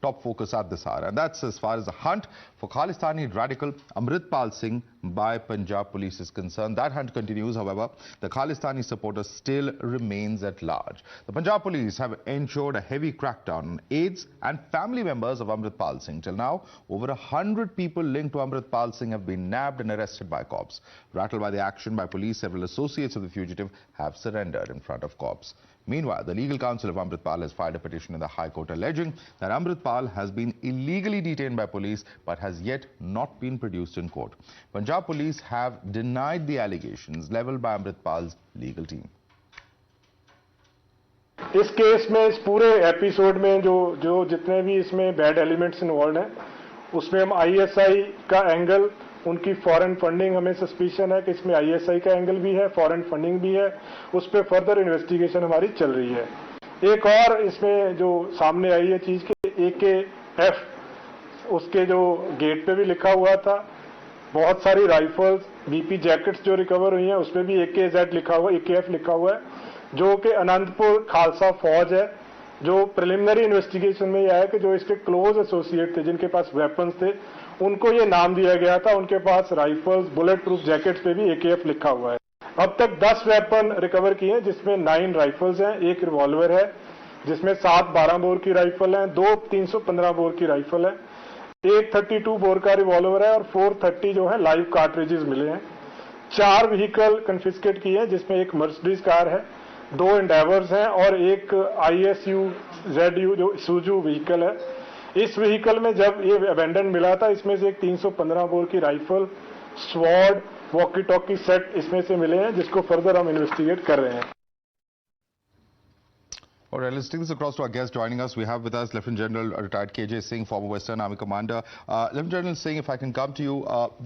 top focus at this hour. And that's as far as the hunt for Khalistani radical Amritpal Singh by Punjab police is concerned. That hunt continues, however. The Khalistani supporter still remains at large. The Punjab police have ensured a heavy crackdown on aides and family members of Amritpal Singh. Till now, over 100 people linked to Amritpal Singh have been nabbed and arrested by cops. Rattled by the action by police, several associates of the fugitive have surrendered in front of cops. Meanwhile, the legal counsel of Amritpal has filed a petition in the High Court alleging that Amritpal has been illegally detained by police but has yet not been produced in court. Punjab police have denied the allegations levelled by Amritpal's legal team. इस case में इस पूरे episode में जो जितने भी इसमें bad elements involve हैं उसमें हम आईएसआई का एंगल उनकी फॉरेन फंडिंग हमें सस्पिशन है कि इसमें आईएसआई का एंगल भी है फॉरेन फंडिंग भी है उस पर फर्दर इन्वेस्टिगेशन हमारी चल रही है एक और इसमें जो सामने आई है चीज कि AKF उसके जो गेट पे भी लिखा हुआ था बहुत सारी राइफल्स बीपी जैकेट्स जो रिकवर हुई हैं उसमें भी AKZ लिखा हुआ AKF लिखा हुआ है जो कि अनंतपुर खालसा फौज है जो प्रिलिमिनरी इन्वेस्टिगेशन में यह है कि जो इसके क्लोज एसोसिएट थे जिनके पास वेपन्स थे उनको ये नाम दिया गया था उनके पास राइफल्स बुलेट प्रूफ जैकेट्स पे भी AKF लिखा हुआ है अब तक 10 वेपन रिकवर किए हैं जिसमें 9 राइफल्स हैं एक रिवॉल्वर है जिसमें 7 12 बोर की राइफल है 2 315 बोर की राइफल है एक 32 बोर का रिवॉल्वर है और 430 जो है लाइव कार्ट्रिजेस मिले हैं 4 व्हीकल कन्फिस्केट किए हैं जिसमें एक मर्सिडीज कार है 2 एंडेवर्स हैं और एक ISU ZU जो सूजू व्हीकल है इस व्हीकल में जब ये अबेंडन मिला था इसमें से एक 315 बोर की rifle sword walkie talkie set इसमें से मिले हैं जिसको फर्दर हम इन्वेस्टिगेट कर रहे हैं All right, let's take this across to our guest joining us. We have with us Lieutenant General retired KJ Singh, former Western Army commander. Lieutenant General Singh, if I can come to you,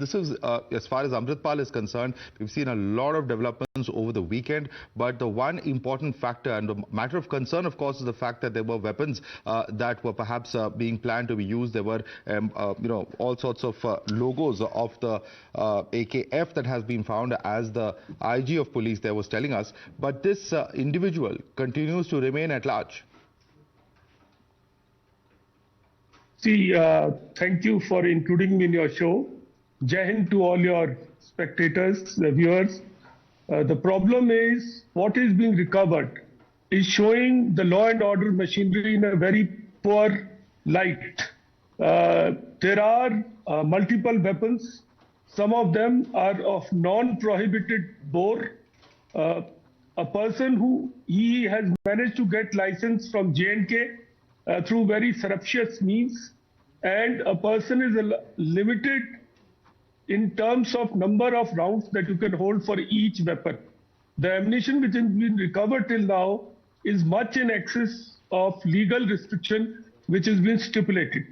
this is, as far as Amritpal is concerned, we've seen a lot of developments over the weekend, but the one important factor and the matter of concern, of course, is the fact that there were weapons that were perhaps being planned to be used. There were, all sorts of logos of the AKF that has been found, as the IG of police there was telling us. But this individual continues to remain at large. See, thank you for including me in your show. Jai Hind to all your spectators, the viewers. The problem is what is being recovered is showing the law and order machinery in a very poor light. There are multiple weapons. Some of them are of non-prohibited bore. A person who he has managed to get license from J&K through very surreptitious means, and a person is limited in terms of number of rounds that you can hold for each weapon. The ammunition which has been recovered till now is much in excess of legal restriction which has been stipulated.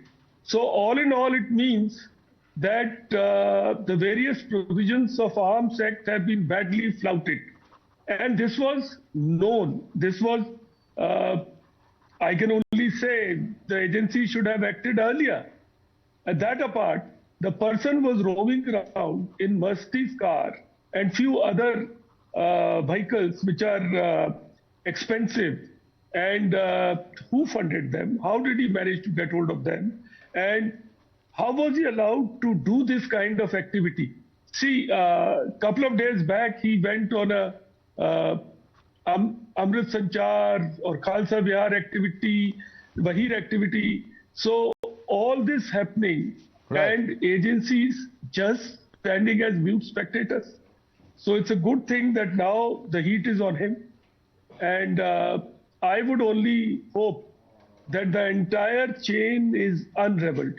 So all in all, it means that the various provisions of Arms Act have been badly flouted. And this was known. This was, I can only say, the agency should have acted earlier. And that apart, the person was roaming around in Mercedes car and few other vehicles which are expensive. And who funded them? How did he manage to get hold of them? And how was he allowed to do this kind of activity? See, a couple of days back, he went on a Amrit Sanchar or Khalsa Vihar activity, Bahir activity. So all this happening and agencies just standing as mute spectators. So it's a good thing that now the heat is on him. And I would only hope that the entire chain is unraveled.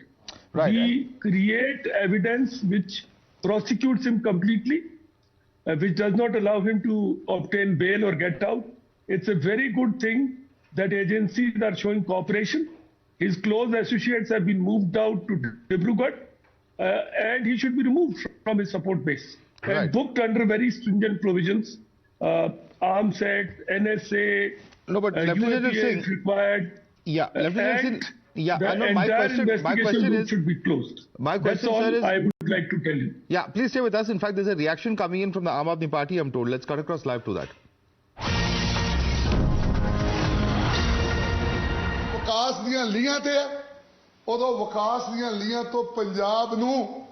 We create evidence which prosecutes him completely, which does not allow him to obtain bail or get out. It's a very good thing that agencies are showing cooperation. His close associates have been moved out to Dibrugarh, and he should be removed from his support base and booked under very stringent provisions. Arms Act, NSA, Lieutenant Singh required. Yeah, Lieutenant Singh. Yeah, the I know my question is should be closed. My question, That's all sir, is, I would like to tell you. Yeah, please stay with us. In fact, there's a reaction coming in from the Aam Aadmi Party, I'm told. Let's cut across live to that. विकास दियां लीहां ते ਉਦੋਂ ਵਿਕਾਸ ਦੀਆਂ ਲੀਹਾਂ ਤੋਂ ਪੰਜਾਬ ਨੂੰ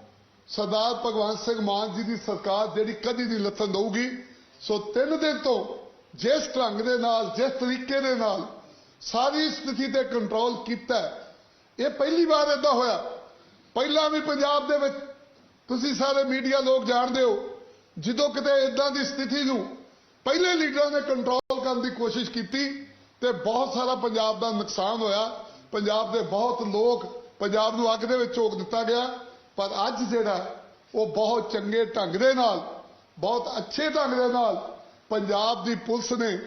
ਸਰਦਾਰ ਭਗਵੰਤ ਸਿੰਘ ਮਾਨ ਜੀ ਦੀ ਸਰਕਾਰ ਜਿਹੜੀ ਕਦੀ ਨਹੀਂ ਲੱਥਣ ਦਊਗੀ। ਸੋ 3 ਦਿਨ ਤੋਂ ਜਿਸ ਢੰਗ ਦੇ ਨਾਲ, ਜਿਸ ਤਰੀਕੇ ਦੇ ਨਾਲ ਸਾਰੀ ਸਥਿਤੀ ਤੇ ਕੰਟਰੋਲ ਕੀਤਾ, ਇਹ ਪਹਿਲੀ ਵਾਰ ਏਦਾਂ ਹੋਇਆ। ਪਹਿਲਾਂ ਵੀ ਪੰਜਾਬ ਦੇ ਵਿੱਚ ਤੁਸੀਂ ਸਾਰੇ ਮੀਡੀਆ ਲੋਕ ਜਾਣਦੇ ਹੋ, ਜਦੋਂ ਕਿਤੇ ਇਦਾਂ ਦੀ ਸਥਿਤੀ ਨੂੰ ਪਹਿਲੇ ਲੀਡਰਾਂ ਨੇ ਕੰਟਰੋਲ ਕਰਨ ਦੀ ਕੋਸ਼ਿਸ਼ ਕੀਤੀ ਤੇ ਬਹੁਤ ਸਾਰਾ ਪੰਜਾਬ ਦਾ ਨੁਕਸਾਨ ਹੋਇਆ। ਪੰਜਾਬ ਦੇ ਬਹੁਤ ਲੋਕ, ਪੰਜਾਬ ਨੂੰ ਅੱਗ ਦੇ ਵਿੱਚ ਝੋਕ ਦਿੱਤਾ ਗਿਆ। ਪਰ ਅੱਜ ਜਿਹੜਾ ਉਹ ਬਹੁਤ ਚੰਗੇ ਢੰਗ ਦੇ ਨਾਲ, ਬਹੁਤ ਅੱਛੇ ਢੰਗ ਦੇ ਨਾਲ ਪੰਜਾਬ ਦੀ ਪੁਲਿਸ ਨੇ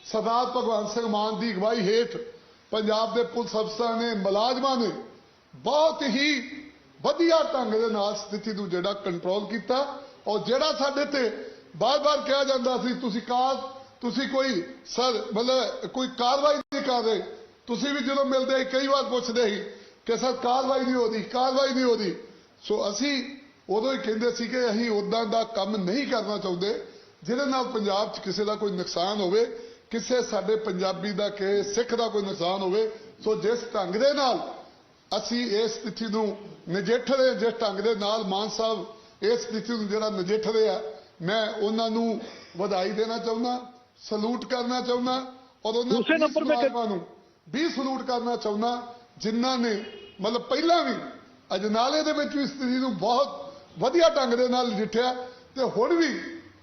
ਸਰਦਾਰ ਭਗਵੰਤ ਸਿੰਘ ਮਾਨ ਦੀ ਅਗਵਾਈ ਹੇਠ ਪੰਜਾਬ ਦੇ ਪੁਲਿਸ ਅਫਸਰਾਂ ਨੇ, ਮੁਲਾਜ਼ਮਾਂ ਨੇ ਬਹੁਤ ਹੀ ਵਧੀਆ ਢੰਗ ਦੇ ਨਾਲ ਸਥਿਤੀ ਨੂੰ ਜਿਹੜਾ ਕੰਟਰੋਲ ਕੀਤਾ। ਔਰ ਜਿਹੜਾ ਸਾਡੇ ਤੇ ਬਾਰ-ਬਾਰ ਕਿਹਾ ਜਾਂਦਾ ਸੀ ਤੁਸੀਂ ਕੋਈ ਮਤਲਬ ਕੋਈ ਕਾਰਵਾਈ ਨਹੀਂ ਕਰ ਰਹੇ, ਤੁਸੀਂ ਵੀ ਜਦੋਂ ਮਿਲਦੇ ਸੀ ਕਈ ਵਾਰ ਪੁੱਛਦੇ ਸੀ ਕਿ ਸਰ ਕਾਰਵਾਈ ਨਹੀਂ ਹੋ ਰਹੀ। ਸੋ ਅਸੀਂ ਉਦੋਂ ਹੀ ਕਹਿੰਦੇ ਸੀ ਕਿ ਅਸੀਂ ਉਦਾਂ ਦਾ ਕੰਮ ਨਹੀਂ ਕਰਨਾ ਚਾਹੁੰਦੇ ਜਿਹਦੇ ਨਾਲ ਪੰਜਾਬ 'ਚ ਕਿਸੇ ਦਾ ਕੋਈ ਨੁਕਸਾਨ ਹੋਵੇ, ਕਿਸੇ ਸਾਡੇ ਪੰਜਾਬੀ ਦਾ, ਕਿਸੇ ਸਿੱਖ ਦਾ ਕੋਈ ਨੁਕਸਾਨ ਹੋਵੇ। ਸੋ ਜਿਸ ਢੰਗ ਦੇ ਨਾਲ ਅਸੀਂ ਇਸ ਸਥਿਤੀ ਨੂੰ ਨਜਿੱਠ ਰਹੇ, ਜਿਸ ਢੰਗ ਦੇ ਨਾਲ ਮਾਨ ਸਾਹਿਬ ਇਸ ਸਥਿਤੀ ਨੂੰ ਜਿਹੜਾ ਨਜਿੱਠ ਰਹੇ ਆ, ਮੈਂ ਉਹਨਾਂ ਨੂੰ ਵਧਾਈ ਦੇਣਾ ਚਾਹੁੰਦਾ, ਸਲੂਟ ਕਰਨਾ ਚਾਹੁੰਦਾ। ਔਰ ਉਹਨਾਂ ਮੁਲਾਜ਼ਮਾਂ ਨੂੰ ਵੀ ਸਲੂਟ ਕਰਨਾ ਚਾਹੁੰਦਾ ਜਿਨ੍ਹਾਂ ਨੇ ਮਤਲਬ ਪਹਿਲਾਂ ਵੀ ਅਜਨਾਲੇ ਦੇ ਵਿੱਚ ਵੀ ਸਥਿਤੀ ਨੂੰ ਬਹੁਤ ਵਧੀਆ ਢੰਗ ਦੇ ਨਾਲ ਨਜਿੱਠਿਆ ਤੇ ਹੁਣ ਵੀ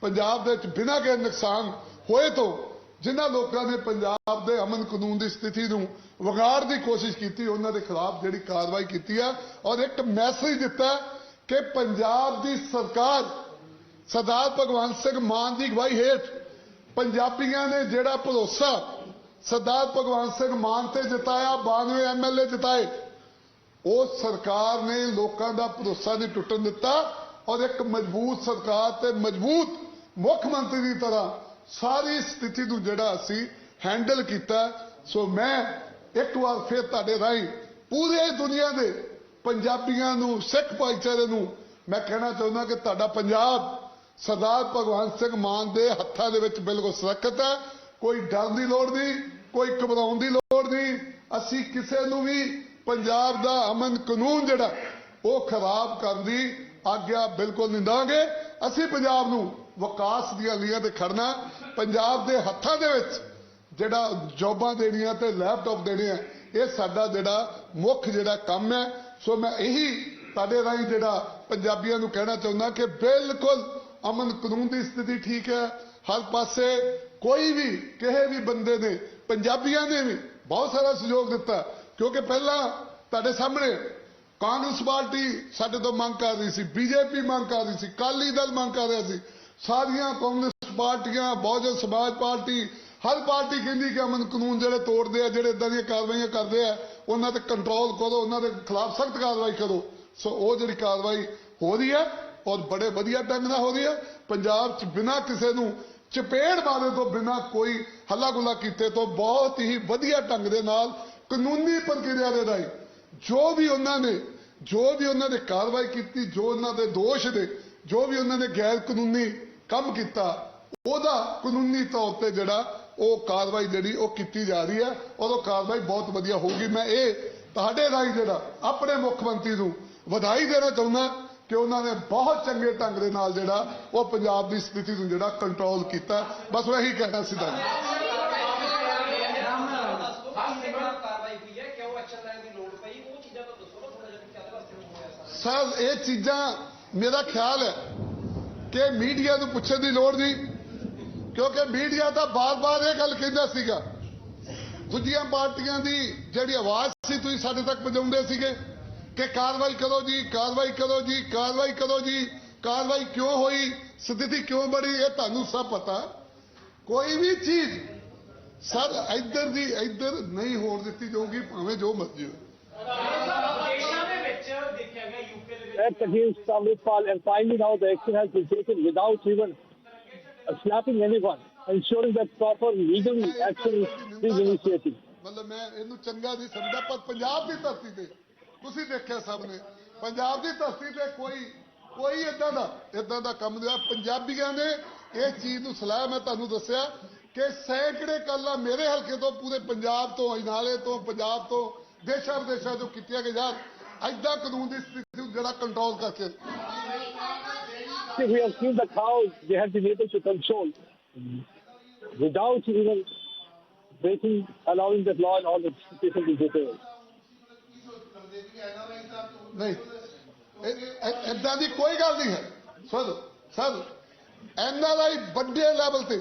ਪੰਜਾਬ ਦੇ ਵਿੱਚ ਬਿਨਾਂ ਕਿਸੇ ਨੁਕਸਾਨ ਹੋਏ ਤੋਂ ਜਿਨ੍ਹਾਂ ਲੋਕਾਂ ਨੇ ਪੰਜਾਬ ਦੇ ਅਮਨ ਕਾਨੂੰਨ ਦੀ ਸਥਿਤੀ ਨੂੰ ਵਿਗਾੜਨ ਦੀ ਕੋਸ਼ਿਸ਼ ਕੀਤੀ, ਉਹਨਾਂ ਦੇ ਖਿਲਾਫ ਜਿਹੜੀ ਕਾਰਵਾਈ ਕੀਤੀ ਆ। ਔਰ ਇੱਕ ਮੈਸੇਜ ਦਿੱਤਾ ਕਿ ਪੰਜਾਬ ਦੀ ਸਰਕਾਰ ਸਰਦਾਰ ਭਗਵੰਤ ਸਿੰਘ ਮਾਨ ਦੀ ਅਗਵਾਈ ਹੇਠ ਪੰਜਾਬੀਆਂ ਨੇ ਜਿਹੜਾ ਭਰੋਸਾ ਸਰਦਾਰ ਭਗਵੰਤ ਸਿੰਘ ਮਾਨ ਤੇ ਜਿਤਾਇਆ, 92 MLA ਜਿਤਾਏ, ਉਹ ਸਰਕਾਰ ਨੇ ਲੋਕਾਂ ਦਾ ਭਰੋਸਾ ਨਹੀਂ ਟੁੱਟਣ ਦਿੱਤਾ। ਔਰ ਇੱਕ ਮਜ਼ਬੂਤ ਸਰਕਾਰ ਤੇ ਮਜ਼ਬੂਤ ਮੁੱਖ ਮੰਤਰੀ ਦੀ ਤਰ੍ਹਾਂ ਸਾਰੀ ਸਥਿਤੀ ਨੂੰ ਜਿਹੜਾ ਅਸੀਂ ਹੈਂਡਲ ਕੀਤਾ। ਸੋ ਮੈਂ ਇੱਕ ਵਾਰ ਫਿਰ ਤੁਹਾਡੇ ਰਾਹੀਂ ਪੂਰੇ ਦੁਨੀਆ ਦੇ ਪੰਜਾਬੀਆਂ ਨੂੰ, ਸਿੱਖ ਭਾਈਚਾਰੇ ਨੂੰ ਮੈਂ ਕਹਿਣਾ ਚਾਹੁੰਦਾ ਕਿ ਤੁਹਾਡਾ ਪੰਜਾਬ ਸਰਦਾਰ ਭਗਵੰਤ ਸਿੰਘ ਮਾਨ ਦੇ ਹੱਥਾਂ ਦੇ ਵਿੱਚ ਬਿਲਕੁਲ ਸੁਰੱਖਿਅਤ ਹੈ। ਕੋਈ ਡਰ ਦੀ ਲੋੜ ਨਹੀਂ, ਕੋਈ ਘਬਰਾਉਣ ਦੀ ਲੋੜ ਨਹੀਂ। ਅਸੀਂ ਕਿਸੇ ਨੂੰ ਵੀ ਪੰਜਾਬ ਦਾ ਅਮਨ ਕਾਨੂੰਨ ਜਿਹੜਾ ਉਹ ਖਰਾਬ ਕਰਨ ਦੀ ਆਗਿਆ ਬਿਲਕੁਲ ਨਹੀਂ ਦਾਂਗੇ। ਅਸੀਂ ਪੰਜਾਬ ਨੂੰ ਵਿਕਾਸ ਦੀਆਂ ਲੀਹਾਂ ਤੇ ਖੜਨਾ, ਪੰਜਾਬ ਦੇ ਹੱਥਾਂ ਦੇ ਵਿੱਚ ਜਿਹੜਾ ਜੋਬਾਂ ਦੇਣੀਆਂ ਤੇ ਲੈਪਟਾਪ ਦੇਣੇ ਆ, ਇਹ ਸਾਡਾ ਜਿਹੜਾ ਮੁੱਖ ਜਿਹੜਾ ਕੰਮ ਹੈ। ਸੋ ਮੈਂ ਇਹੀ ਤੁਹਾਡੇ ਰਾਹੀਂ ਜਿਹੜਾ ਪੰਜਾਬੀਆਂ ਨੂੰ ਕਹਿਣਾ ਚਾਹੁੰਦਾ ਕਿ ਬਿਲਕੁਲ ਅਮਨ ਕਾਨੂੰਨ ਦੀ ਸਥਿਤੀ ਠੀਕ ਹੈ ਹਰ ਪਾਸੇ। ਕੋਈ ਵੀ ਕਿਸੇ ਵੀ ਬੰਦੇ ਨੇ, ਪੰਜਾਬੀਆਂ ਨੇ ਵੀ ਬਹੁਤ ਸਾਰਾ ਸਹਿਯੋਗ ਦਿੱਤਾ, ਕਿਉਂਕਿ ਪਹਿਲਾਂ ਤੁਹਾਡੇ ਸਾਹਮਣੇ ਕਾਂਗਰਸ ਪਾਰਟੀ ਸਾਡੇ ਤੋਂ ਮੰਗ ਕਰ ਰਹੀ ਸੀ, ਬੀਜੇਪੀ ਮੰਗ ਕਰ ਰਹੀ ਸੀ, ਅਕਾਲੀ ਦਲ ਮੰਗ ਕਰ ਰਿਹਾ ਸੀ, ਸਾਰੀਆਂ ਕਾਂਗਰਸ ਪਾਰਟੀਆਂ, ਬਹੁਜਨ ਸਮਾਜ ਪਾਰਟੀ, ਹਰ ਪਾਰਟੀ ਕਹਿੰਦੀ ਕਿ ਅਮਨ ਕਾਨੂੰਨ ਜਿਹੜੇ ਤੋੜਦੇ ਆ, ਜਿਹੜੇ ਇਦਾਂ ਦੀਆਂ ਕਾਰਵਾਈਆਂ ਕਰਦੇ ਆ, ਉਹਨਾਂ ਤੇ ਕੰਟਰੋਲ ਕਰੋ, ਉਹਨਾਂ ਦੇ ਖਿਲਾਫ ਸਖਤ ਕਾਰਵਾਈ ਕਰੋ। ਸੋ ਉਹ ਜਿਹੜੀ ਕਾਰਵਾਈ ਹੋ ਰਹੀ ਹੈ ਔਰ ਬੜੇ ਵਧੀਆ ਢੰਗ ਨਾਲ ਹੋ ਰਹੀ ਹੈ। ਪੰਜਾਬ 'ਚ ਬਿਨਾਂ ਕਿਸੇ ਨੂੰ ਚਪੇੜ ਮਾਰੇ ਤੋਂ, ਬਿਨਾਂ ਕੋਈ ਹੱਲਾ ਗੁੱਲਾ ਕੀਤੇ ਤੋਂ ਬਹੁਤ ਹੀ ਵਧੀਆ ਢੰਗ ਦੇ ਨਾਲ ਕਾਨੂੰਨੀ ਪ੍ਰਕਿਰਿਆ ਦੇ ਰਾਹੀਂ ਜੋ ਵੀ ਉਹਨਾਂ ਨੇ ਕਾਰਵਾਈ ਕੀਤੀ, ਜੋ ਉਹਨਾਂ ਦੇ ਦੋਸ਼ ਨੇ, ਜੋ ਵੀ ਉਹਨਾਂ ਨੇ ਗੈਰ ਕਾਨੂੰਨੀ ਕੰਮ ਕੀਤਾ, ਉਹਦਾ ਕਾਨੂੰਨੀ ਤੌਰ ਤੇ ਜਿਹੜਾ ਉਹ ਕਾਰਵਾਈ ਜਿਹੜੀ ਉਹ ਕੀਤੀ ਜਾ ਰਹੀ ਹੈ ਔਰ ਉਹ ਕਾਰਵਾਈ ਬਹੁਤ ਵਧੀਆ ਹੋਊਗੀ। ਮੈਂ ਇਹ ਤੁਹਾਡੇ ਰਾਹੀਂ ਜਿਹੜਾ ਆਪਣੇ ਮੁੱਖ ਮੰਤਰੀ ਨੂੰ ਵਧਾਈ ਦੇਣਾ ਚਾਹੁੰਦਾ ਕਿ ਉਹਨਾਂ ਨੇ ਬਹੁਤ ਚੰਗੇ ਢੰਗ ਦੇ ਨਾਲ ਜਿਹੜਾ ਉਹ ਪੰਜਾਬ ਦੀ ਸਥਿਤੀ ਨੂੰ ਜਿਹੜਾ ਕੰਟਰੋਲ ਕੀਤਾ। ਬਸ ਉਹ ਇਹੀ ਕਹਿਣਾ ਸੀ ਤੁਹਾਨੂੰ। ਸਰ ਇਹ ਚੀਜ਼ਾਂ ਮੇਰਾ ਖਿਆਲ ਹੈ ਕਿ ਮੀਡੀਆ ਨੂੰ ਪੁੱਛਣ ਦੀ ਲੋੜ ਨਹੀਂ, ਕਿਉਂਕਿ ਮੀਡੀਆ ਤਾਂ ਬਾਰ-ਬਾਰ ਇਹ ਗੱਲ ਕਹਿੰਦਾ ਸੀਗਾ। ਦੂਜੀਆਂ ਪਾਰਟੀਆਂ ਦੀ ਜਿਹੜੀ ਆਵਾਜ਼ ਸੀ ਤੁਸੀਂ ਸਾਡੇ ਤੱਕ ਪਹੁੰਚਾਉਂਦੇ ਸੀਗੇ ਕਿ ਕਾਰਵਾਈ ਕਰੋ ਜੀ, ਕਾਰਵਾਈ ਕਰੋ ਜੀ, ਕਾਰਵਾਈ ਕਰੋ ਜੀ। ਕਾਰਵਾਈ ਕਿਉਂ ਹੋਈ, ਸਥਿਤੀ ਕਿਉਂ ਬਣੀ, ਇਹ ਤੁਹਾਨੂੰ ਸਭ ਪਤਾ। ਕੋਈ ਵੀ ਚੀਜ਼ ਸਰ ਇੱਧਰ ਨਹੀਂ ਹੋਣ ਦਿੱਤੀ ਜਾਊਗੀ, ਭਾਵੇਂ ਜੋ ਮਰਜ਼ੀ ਹੋਵੇ। Act against Amritpal, and finally now the action has been taken without even slapping anyone, ensuring that proper legal action is initiated. ਮਤਲਬ ਮੈਂ ਇਹਨੂੰ ਚੰਗਾ ਨਹੀਂ ਸਮਝਦਾ, ਪਰ ਪੰਜਾਬ ਦੀ ਧਰਤੀ ਤੇ ਤੁਸੀਂ ਦੇਖਿਆ ਸਭ ਨੇ, ਪੰਜਾਬ ਦੀ ਧਰਤੀ ਤੇ ਕੋਈ ਇਦਾਂ ਦਾ ਕੰਮ ਨਹੀਂ। ਪੰਜਾਬੀਆਂ ਨੇ ਇਹ ਚੀਜ਼ ਨੂੰ ਸਲਾਹ, ਮੈਂ ਤੁਹਾਨੂੰ ਦੱਸਿਆ ਕਿ ਸੈਂਕੜੇ ਕੱਲਾ ਮੇਰੇ ਹਲਕੇ ਤੋਂ, ਪੂਰੇ ਪੰਜਾਬ ਤੋਂ, ਅਜਨਾਲੇ ਤੋਂ, ਪੰਜਾਬ ਤੋਂ ਦੇਸ਼ਾਂ ਵਿਦੇਸ਼ਾਂ ਤੋਂ ਕੀਤੀਆਂ ਗਈਆਂ ਐਦਾਂ ਕਾਨੂੰਨ ਦੀ ਸਥਿਤੀ ਨੂੰ ਜਿਹੜਾ ਕੰਟਰੋਲ ਕਰਕੇ See, we have seen that how they have been able to control without even breaking, allowing that law and order people to detail. ਨਹੀਂ ਐਦਾਂ ਦੀ ਕੋਈ ਗੱਲ ਨਹੀਂ ਹੈ ਸਰ NRI ਵੱਡੇ ਲੈਵਲ ਤੇ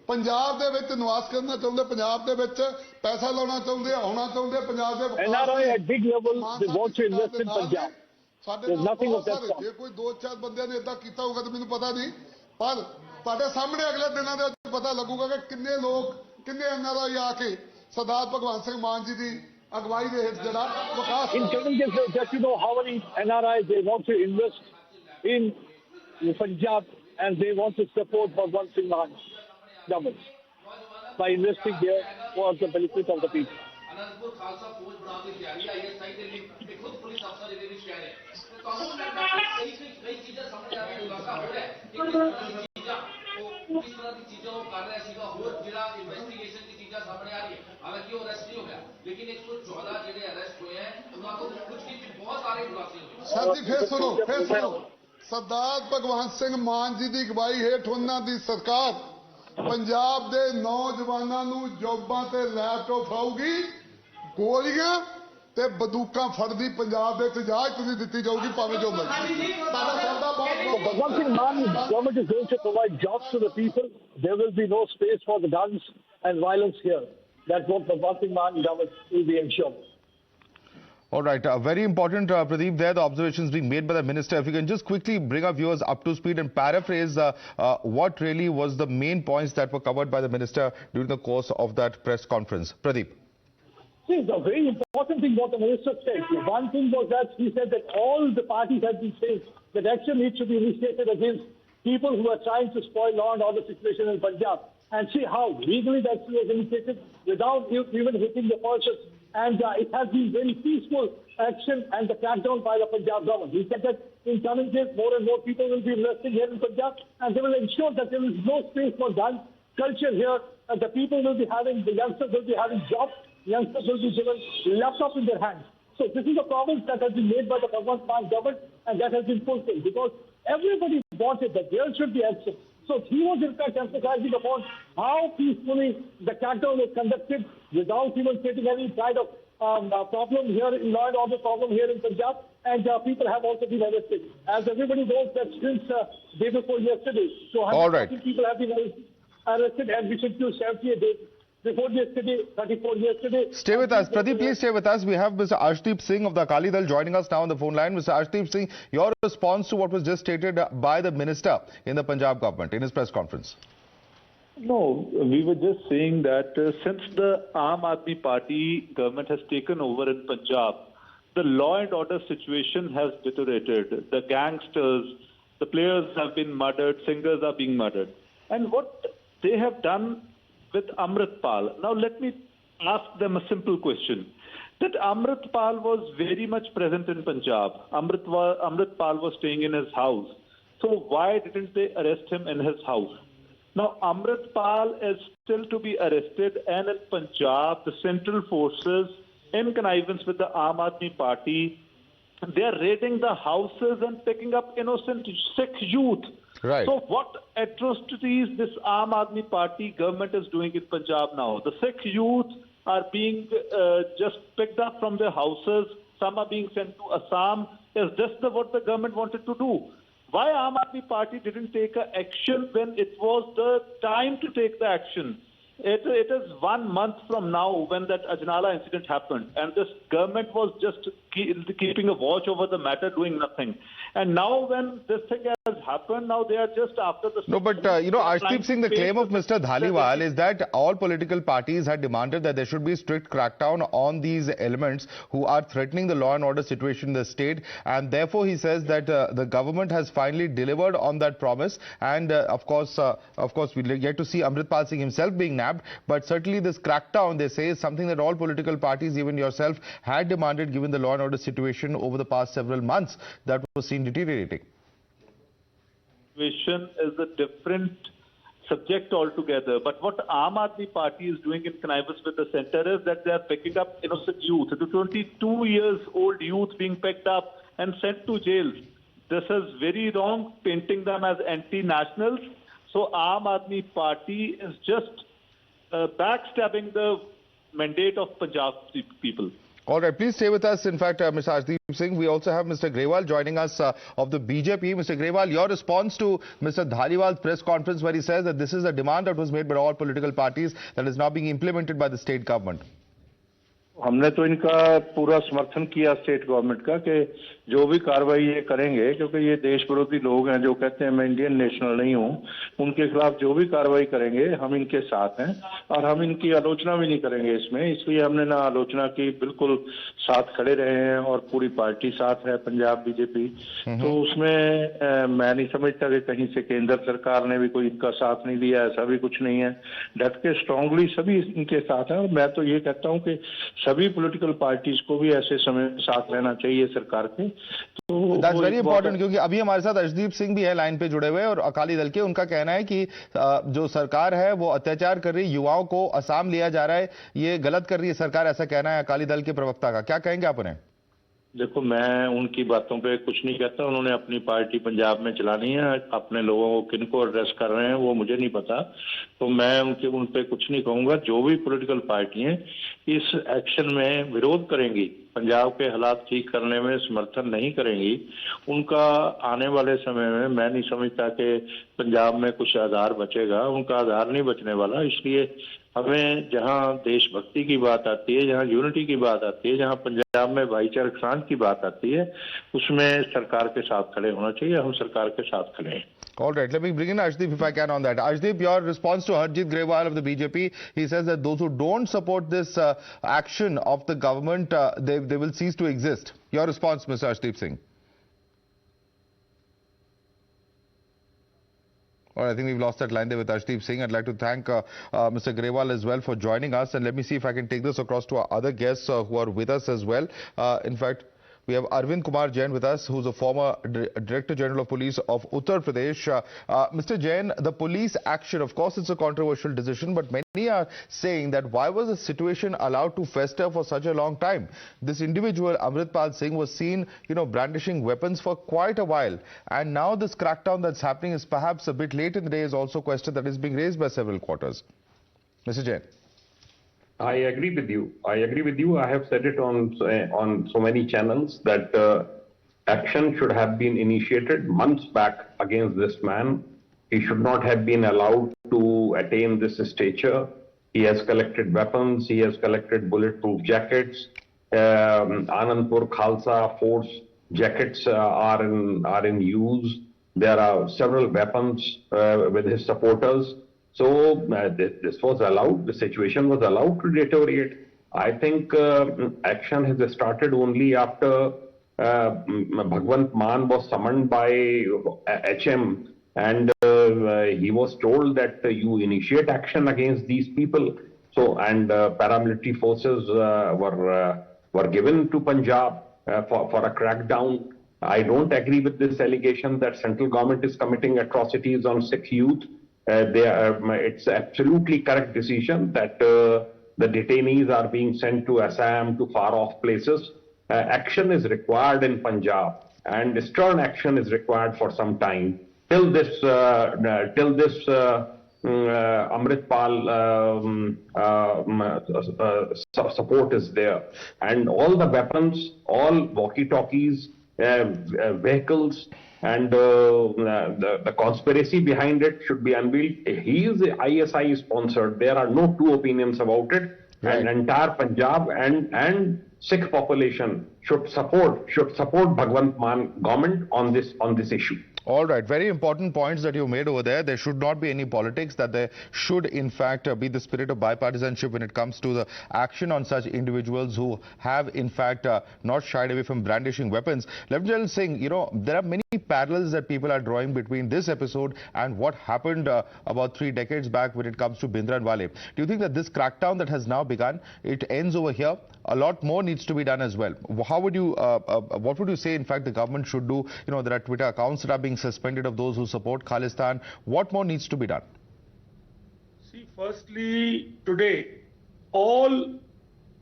ਪੰਜਾਬ ਦੇ ਵਿੱਚ ਨਿਵਾਸ ਕਰਨਾ ਚਾਹੁੰਦੇ ਪੰਜਾਬ ਦੇ ਵਿੱਚ ਪੈਸਾ ਲਾਉਣਾ ਚਾਹੁੰਦੇ ਆਉਣਾ ਚਾਹੁੰਦੇ ਪੰਜਾਬ ਦੇ NRI at big level they want to invest in Punjab. There's nothing of that sort. ਜੇ ਕੋਈ ਦੋ ਚਾਰ ਬੰਦਿਆਂ ਨੇ ਇਦਾਂ ਕੀਤਾ ਹੋਊਗਾ ਤਾਂ ਮੈਨੂੰ ਪਤਾ ਨਹੀਂ ਪਰ ਤੁਹਾਡੇ ਸਾਹਮਣੇ ਅਗਲੇ ਦਿਨਾਂ ਦੇ ਵਿੱਚ ਪਤਾ ਲੱਗੂਗਾ ਕਿ ਕਿੰਨੇ ਲੋਕ ਕਿੰਨੇ NRI ਆ ਕੇ ਸਰਦਾਰ ਭਗਵੰਤ ਸਿੰਘ ਮਾਨ ਜੀ ਦੀ ਅਗਵਾਈ ਦੇ ਹੇਠ ਜਿਹੜਾ ਵਿਕਾਸ In coming days, just you know how many NRIs they want to invest in Punjab and they want to support Bhagwant Singh Mahan's government by investing there for the benefit of the people. Anantapur Khalsa फौज बनाने की तैयारी ISI के लिए खुद police अफसर ये भी कह रहे हैं कई चीजें सामने आ रही है खुलासा हो रहा है किस तरह की चीजें वो कर रहे हैं सीधा और जिला इन्वेस्टिगेशन की चीजें सामने आ रही है हालांकि वो अरेस्ट नहीं हो गया लेकिन 114 जिले अरेस्ट हुए हैं उनका तो कुछ की बहुत सारे खुलासे हुए ਸਰ ਜੀ ਫੇਰ ਸੁਣੋ ਸਰਦਾਰ ਭਗਵੰਤ ਸਿੰਘ ਮਾਨ ਜੀ ਦੀ ਅਗਵਾਈ ਹੇਠ ਉਹਨਾਂ ਦੀ ਸਰਕਾਰ ਪੰਜਾਬ ਦੇ ਨੌਜਵਾਨਾਂ ਨੂੰ ਜੋਬਾਂ ਤੇ ਲੈਪਟਾਪ ਫੜਾਊਗੀ ਗੋਲੀਆਂ ਤੇ ਬੰਦੂਕਾਂ ਫੜਦੀ ਪੰਜਾਬ ਦੇ ਇਜਾਜ਼ਤ ਨਹੀਂ ਦਿੱਤੀ ਜਾਊਗੀ ਭਾਵੇਂ ਜੋ ਮਰਜ਼ੀ ਸਾਡਾ ਸੌਦਾ ਬਹੁਤ Bhagwant Singh Mahan's government is going to provide jobs to the people. There will be no space for the guns and violence here. That's what Bhagwant Singh Mahan's government will be ensuring. All right, very important, Pradeep, there the observations being made by the minister. If you can just quickly bring our viewers up to speed and paraphrase what really was the main points that were covered by the minister during the course of that press conference. Pradeep. See, the very important thing what the minister said, one thing was that he said that all the parties have been saying that action needs to be initiated against people who are trying to spoil law and order situation in Punjab. And see how legally that was initiated without even hitting the pulses. And it has been very peaceful action and the crackdown by the Punjab government. He said that in coming days, more and more people will be investing here in Punjab and they will ensure that there is no space for gun culture here. And the people will be having, the youngsters will be having jobs, youngsters will be given laptops in their hands. So this is a promise that has been made by the Bhagwant Mann government and that has been fulfilled because everybody wanted that there should be action. So he was in fact emphasizing upon how peacefully the crackdown was conducted without even creating any kind of problem here, in law and order problem here in Punjab. And people have also been arrested. As everybody knows that since day before yesterday, so 140 people have been arrested and we should do 78 days. Before yesterday, 34 yesterday. Stay with us. Pradeep, please stay with us. We have Mr. Arshdeep Singh of the Akali Dal joining us now on the phone line. Mr. Arshdeep Singh, your response to what was just stated by the minister in the Punjab government in his press conference. No, we were just saying that since the Aam Aadmi Party government has taken over in Punjab, the law and order situation has deteriorated. The gangsters, the players have been murdered, singers are being murdered. And what they have done with Amritpal. Now let me ask them a simple question. That Amritpal was very much present in Punjab. Amritpal was staying in his house. So why didn't they arrest him in his house? Now Amritpal is still to be arrested and in Punjab the central forces in connivance with the Aam Aadmi Party, they are raiding the houses and picking up innocent Sikh youth. Right. So what atrocities this Aam Aadmi Party government is doing in Punjab now? The Sikh youth are being just picked up from their houses. Some are being sent to Assam. Is this what the government wanted to do? Why Aam Aadmi Party didn't take action when it was the time to take the action? It is 1 month from now when that Ajnala incident happened, and this government was just keeping a watch over the matter, doing nothing. And now when this thing has happened, now they are just after the... No, but Arshdeep Singh, the claim of Mr. Dhaliwal is that all political parties had demanded that there should be strict crackdown on these elements who are threatening the law and order situation in the state, and therefore he says that the government has finally delivered on that promise. And of course, we'll get to see Amritpal Singh himself being nabbed, but certainly this crackdown, they say, is something that all political parties, even yourself, had demanded given the law and order situation over the past several months that was seen deteriorating. Situation is a different subject altogether. But what Aam Aadmi Party is doing in connivance with the centre is that they are picking up innocent youth, the 22 years old youth being picked up and sent to jail. This is very wrong, painting them as anti-nationals. So Aam Aadmi Party is just backstabbing the mandate of Punjab people. All right, please stay with us. In fact, Mr. Arshdeep Singh, we also have Mr. Grewal joining us of the BJP. Mr. Grewal, your response to Mr. Dhaliwal's press conference where he says that this is a demand that was made by all political parties that is now being implemented by the state government. हमने तो इनका पूरा समर्थन किया state government का कि जो भी कार्रवाई ये करेंगे, क्योंकि ये देश विरोधी लोग हैं जो कहते हैं मैं इंडियन नेशनल नहीं हूं, उनके खिलाफ जो भी कार्रवाई करेंगे हम इनके साथ हैं और हम इनकी आलोचना भी नहीं करेंगे इसमें। इसलिए हमने ना आलोचना की, बिल्कुल साथ खड़े रहे हैं और पूरी पार्टी साथ है पंजाब बीजेपी। तो उसमें मैं नहीं समझता कि कहीं से केंद्र सरकार ने भी कोई इनका साथ नहीं दिया, ऐसा भी कुछ नहीं है। डट के स्ट्रांगली सभी इनके साथ हैं और मैं तो ये कहता हूं कि सभी पॉलिटिकल पार्टीज को भी ऐसे समय साथ रहना चाहिए सरकार के। तो दैट्स वेरी इंपॉर्टेंट, क्योंकि अभी हमारे साथ अर्शदीप सिंह भी है लाइन पे जुड़े हुए और अकाली दल के। उनका कहना है कि जो सरकार है वो अत्याचार कर रही है, युवाओं को असम लिया जा रहा है, ये गलत कर रही है सरकार, ऐसा कहना है अकाली दल के प्रवक्ता का। क्या कहेंगे आप उन्हें? देखो, मैं उनकी बातों पे कुछ नहीं कहता। उन्होंने अपनी पार्टी पंजाब में चलानी है, अपने लोगों को किनको एड्रेस कर रहे हैं वो मुझे नहीं पता, तो मैं उन पे कुछ नहीं कहूंगा। जो भी पॉलिटिकल पार्टियां इस एक्शन में विरोध करेंगी, पंजाब के हालात ठीक करने में समर्थन नहीं करेंगी, उनका आने वाले समय में मैं नहीं समझता कि पंजाब में कुछ आधार बचेगा, उनका आधार नहीं बचने वाला। इसलिए हमें जहां देशभक्ति की बात आती है, जहां यूनिटी की बात आती है, जहां पंजाब में भाईचारा शांति की बात आती है, उसमें सरकार के साथ खड़े होना चाहिए। हम सरकार के साथ खड़े हैं। All right, let me bring in Arshdeep if I can on that. Arshdeep, your response to Harjit Grewal of the BJP, he says that those who don't support this action of the government, they will cease to exist. Your response, Mr. Arshdeep Singh? All right, I think we've lost that line there with Arshdeep Singh. I'd like to thank Mr. Grewal as well for joining us. And let me see if I can take this across to our other guests who are with us as well. In fact, we have Arvind Kumar Jain with us, who's a former Director General of Police of Uttar Pradesh. Mr. Jain, the police action, of course, it's a controversial decision, but many are saying that why was the situation allowed to fester for such a long time? This individual, Amritpal Singh, was seen, brandishing weapons for quite a while. And now this crackdown that's happening is perhaps a bit late in the day is also a question that is being raised by several quarters. Mr. Jain. I agree with you. I have said it on so many channels that action should have been initiated months back against this man. He should not have been allowed to attain this stature. He has collected weapons. He has collected bulletproof jackets. Anandpur Khalsa Force jackets are in use. There are several weapons with his supporters. So this was allowed, the situation was allowed to deteriorate. I think action has started only after Bhagwant Maan was summoned by HM and he was told that you initiate action against these people. So, and paramilitary forces were given to Punjab for a crackdown. I don't agree with this allegation that central government is committing atrocities on Sikh youth. It's absolutely correct decision that the detainees are being sent to Assam, to far off places. Action is required in Punjab, and stern action is required for some time till this Amritpal support is there, and all the weapons, all walkie-talkies, vehicles, and the conspiracy behind it should be unveiled. He is ISI sponsored. There are no two opinions about it. Right. And entire Punjab and Sikh population should support Bhagwant Maan government on this issue. All right, very important points that you made over there. There should not be any politics, that there should in fact be the spirit of bipartisanship when it comes to the action on such individuals who have in fact not shied away from brandishing weapons. Lieutenant General Singh, there are many parallels that people are drawing between this episode and what happened about 3 decades back when it comes to Bhindranwale. Do you think that this crackdown that has now begun, it ends over here? A lot more needs to be done as well. How would you, what would you say in fact the government should do? There are Twitter accounts that are being suspended of those who support Khalistan. What more needs to be done? Firstly, today, all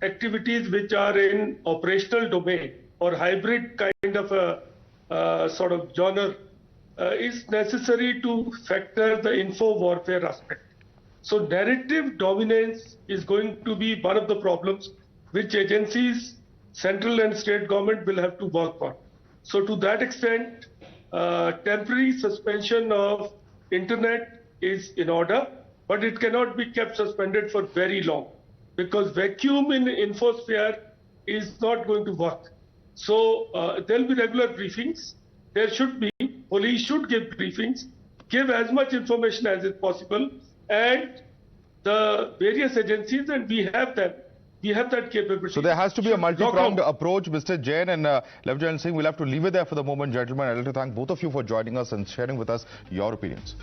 activities which are in operational domain or hybrid kind of a sort of genre is necessary to factor the info warfare aspect. So narrative dominance is going to be one of the problems which agencies, central and state government will have to work on. So to that extent, temporary suspension of internet is in order, but it cannot be kept suspended for very long because vacuum in infosphere is not going to work. So there will be regular briefings. There should be, police should give briefings, give as much information as is possible, and the various agencies, and we have them. We have that capability. So there has to be a multi-pronged approach, Mr. Jain and Lieutenant Singh. We'll have to leave it there for the moment, gentlemen. I'd like to thank both of you for joining us and sharing with us your opinions.